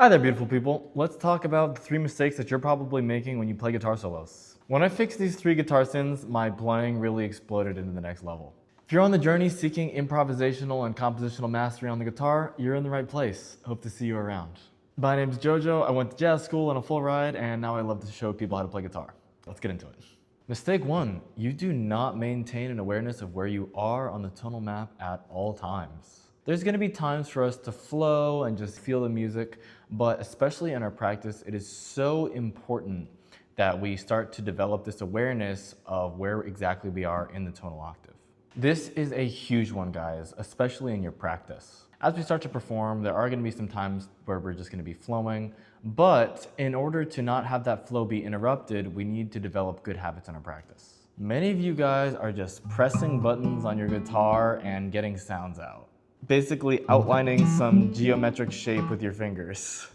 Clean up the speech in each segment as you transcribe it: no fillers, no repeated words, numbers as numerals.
Hi there, beautiful people. Let's talk about the 3 mistakes that you're probably making when you play guitar solos. When I fixed these 3 guitar sins, my playing really exploded into the next level. If you're on the journey seeking improvisational and compositional mastery on the guitar, you're in the right place. Hope to see you around. My name's Jojo. I went to jazz school on a full ride, and now I love to show people how to play guitar. Let's get into it. Mistake 1, you do not maintain an awareness of where you are on the tonal map at all times. There's going to be times for us to flow and just feel the music, but especially in our practice, it is so important that we start to develop this awareness of where exactly we are in the tonal octave. This is a huge one, guys, especially in your practice. As we start to perform, there are going to be some times where we're just going to be flowing, but in order to not have that flow be interrupted, we need to develop good habits in our practice. Many of you guys are just pressing buttons on your guitar and getting sounds out. Basically outlining some geometric shape with your fingers.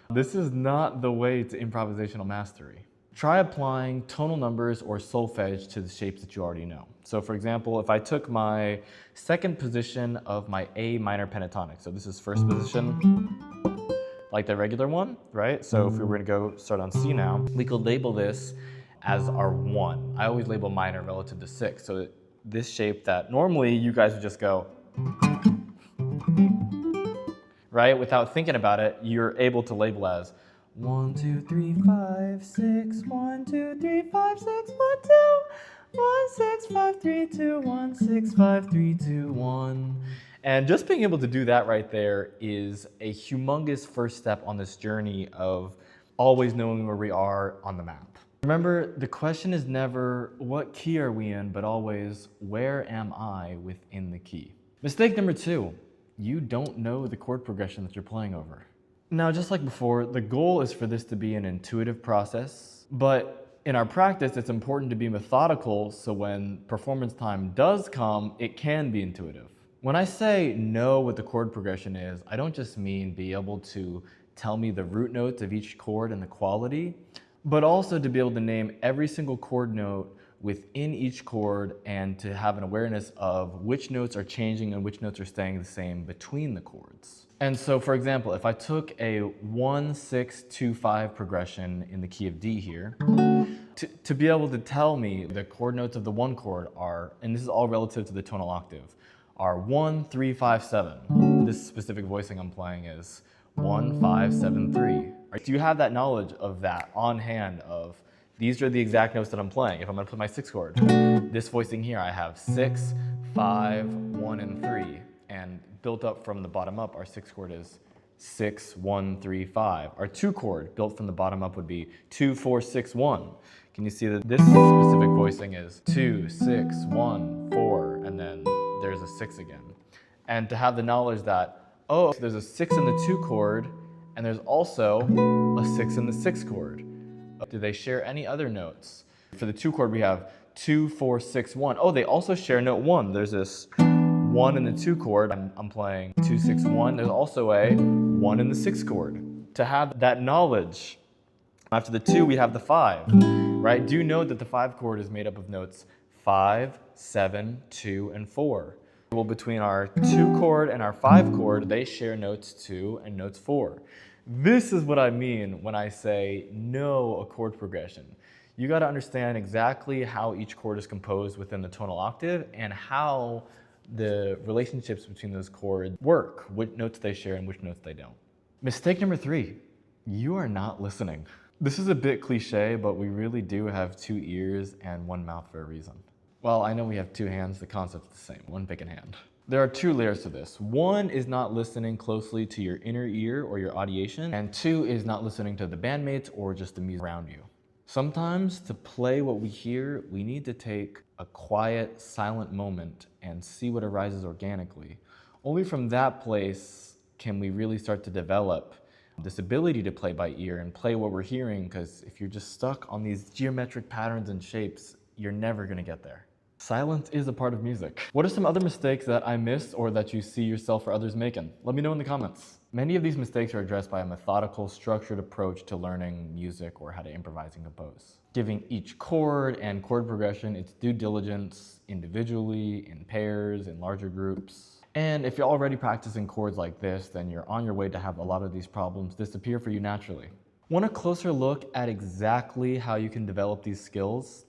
This is not the way to improvisational mastery. Try applying tonal numbers or solfege to the shapes that you already know. So for example, if I took my second position of my A minor pentatonic, so this is first position, like the regular one, right? So if we were to go start on C now, we could label this as our 1. I always label minor relative to 6. So this shape that normally you guys would just go, right? Without thinking about it, you're able to label as 1, 2, 3, 5, 6, 1, 2, 3, 5, 6, 1, 2, 1, 6, 5, 3, 2, 1, 6, 5, 3, 2, 1. And just being able to do that right there is a humongous first step on this journey of always knowing where we are on the map. Remember, the question is never, what key are we in, but always, where am I within the key? Mistake number 2, you don't know the chord progression that you're playing over. Now, just like before, the goal is for this to be an intuitive process, but in our practice, it's important to be methodical so when performance time does come, it can be intuitive. When I say know what the chord progression is, I don't just mean be able to tell me the root notes of each chord and the quality, but also to be able to name every single chord note within each chord and to have an awareness of which notes are changing and which notes are staying the same between the chords. And so, for example, if I took a 1, 6, 2, 5 progression in the key of D here, to be able to tell me the chord notes of the 1 chord are, and this is all relative to the tonal octave, are 1, 3, 5, 7. This specific voicing I'm playing is 1, 5, 7, 3. Do you have that knowledge of that on hand of these are the exact notes that I'm playing? If I'm going to play my 6th chord, this voicing here, I have 6, 5, 1, and 3. And built up from the bottom up, our 6th chord is 6, 1, 3, 5. Our 2 chord built from the bottom up would be 2, 4, 6, 1. Can you see that this specific voicing is 2, 6, 1, 4, and then there's a 6 again. And to have the knowledge that, oh, there's a 6 in the 2 chord, and there's also a 6 in the 6 chord. Do they share any other notes? For the 2 chord, we have 2, 4, 6, 1. Oh, they also share note 1. There's this 1 in the 2 chord. I'm playing 2, 6, 1. There's also a 1 in the 6 chord. To have that knowledge, after the 2, we have the 5, right? Do you know that the 5 chord is made up of notes 5, 7, 2, and 4? Well, between our 2 chord and our 5 chord, they share notes 2 and notes 4. This is what I mean when I say know a chord progression. You got to understand exactly how each chord is composed within the tonal octave and how the relationships between those chords work, which notes they share and which notes they don't. Mistake number 3, you are not listening. This is a bit cliche, but we really do have 2 ears and 1 mouth for a reason. Well, I know we have 2 hands, the concept's the same, 1 pick in hand. There are 2 layers to this. 1 is not listening closely to your inner ear or your audiation, and 2 is not listening to the bandmates or just the music around you. Sometimes to play what we hear, we need to take a quiet, silent moment and see what arises organically. Only from that place can we really start to develop this ability to play by ear and play what we're hearing, because if you're just stuck on these geometric patterns and shapes, you're never going to get there. Silence is a part of music. What are some other mistakes that I missed or that you see yourself or others making? Let me know in the comments. Many of these mistakes are addressed by a methodical, structured approach to learning music or how to improvise and compose. Giving each chord and chord progression its due diligence individually, in pairs, in larger groups. And if you're already practicing chords like this, then you're on your way to have a lot of these problems disappear for you naturally. Want a closer look at exactly how you can develop these skills?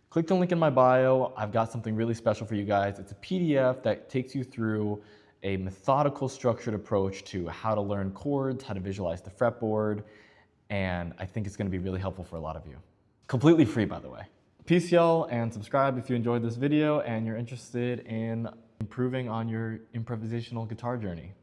Click the link in my bio. I've got something really special for you guys. It's a PDF that takes you through a methodical, structured approach to how to learn chords, how to visualize the fretboard, and I think it's going to be really helpful for a lot of you. Completely free, by the way. Peace, y'all, and subscribe if you enjoyed this video and you're interested in improving on your improvisational guitar journey.